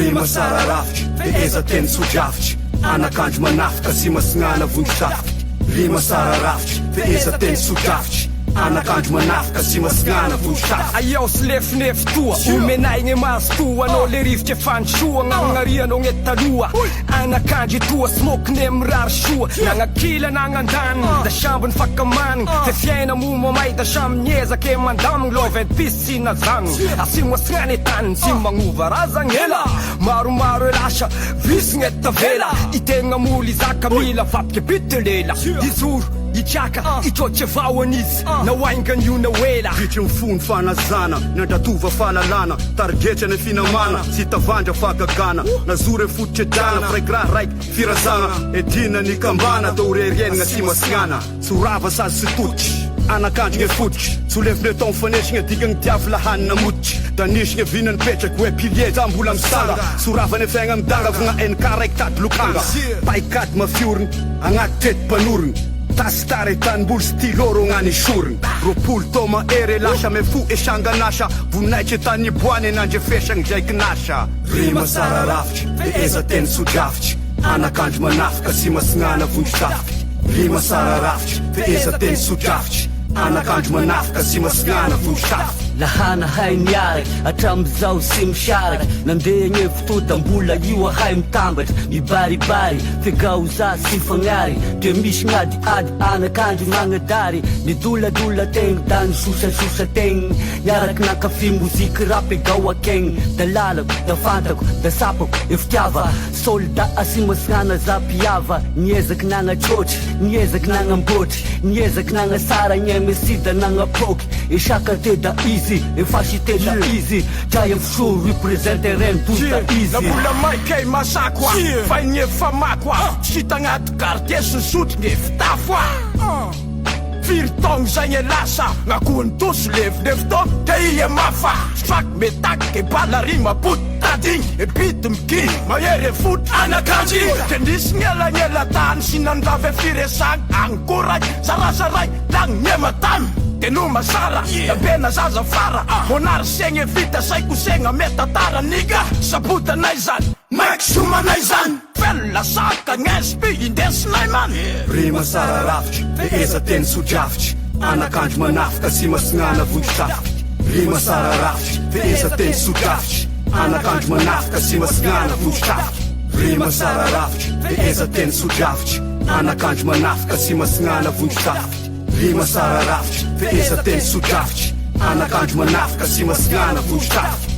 rima sara rafitry feheza teny sojavitry anakandro manafika sy masinana vondrosafika rima sara rafitry feheza teny sojavitry anakandro manafika sy masinana vondrosafika ayaw sy lefinefy toa omenaigny maso toa anao le rivotry fandrosoa gn'agnarianao gne taloha anakandro toa smokiny amirary soa nagnakila nagnandaniny da sambony fakamaniny fe fiaina momamay da samignezaky mandaminy lova empisy sy nazaniny asiny masinana e taniny sy magnova razagny ela maromaro elasa visigny etavela itegna molo izaka mila vapiky bitelela izoro ichaka ichoche vawanisi na waingany io na wela vitry mifony fanazana nandratova fahalalana targetra ny finamana sy tavandra fagagana nazory fototry dana firaikira raiky firazana edina ny kambana tao rerienigna sy masinana sorava sazy sy totry anakandro gne fototry soleviny tao mifanesigna dikagny diavy lahanina moditry da nisigny vina nipetraky hoe pilier za mbola misanga soravany fiaigna midanga vogna NK raiky tady lokanga paikady mafioriny agnaty trety mpanoriny tasitare tanbolo stiloro gnany soriny roapolo toma ere lasa me fo esanganasa vonaitry tany boany nandre fesagny zaiky nasa rima sara rafitry feheza teny sojavitry anakandro manafika sy masinana vondrosafika rima sara rafitry feheza teny sojavitry anakandro manafika sy masinana vondrosafika lahana hay niaraky atramizao sy misaraky nandeha gne fotota mbola io ahay mitambatra mibaribary fegauza sy fagnary de misy gnadiady anakandro magnadary midoladola tegny da nisosasosa tegny niaraky nakafi moziky rap egao akegny da lalako da fantako da sapako efitiava solda sy masinana za piava niezaky nagnatrotry niezaky nagnambotry niezaky nagnasara gne mesida nagnapoky esakate da izy efasite da izy jaya fso representeren tuta izy na mbola maikay masako faigny famako sita agnaty quartier sosotry gne fitafo firy taogno zay gne lasa gn'akohony tosy levinevitao te ie mafa straky metaky balarima botadigny epity mikiny mahery fotry anakandry kendrisy gnelagnela tany sy nandrave firesagny agny koray zarazaray lagny nyematamy teno masara abena zaza fara monary segny vita saiko segna metatara niga sabota nay zany maiky somanay zany fella saka gn'espi indesinay man rima sara rafitry feheza teny sojavitry anakandro manafika sy masinana vondrosafika rima sara rafitry feheza teny sojavitry anakandro manafika sy masinana vondrosafika rima sara rafitry feheza teny sojavitry anakandro manafika sy masinana vondrosafika rima sara rafitry feheza teny sojavitry anakandro manafika sy masinana vondrosafika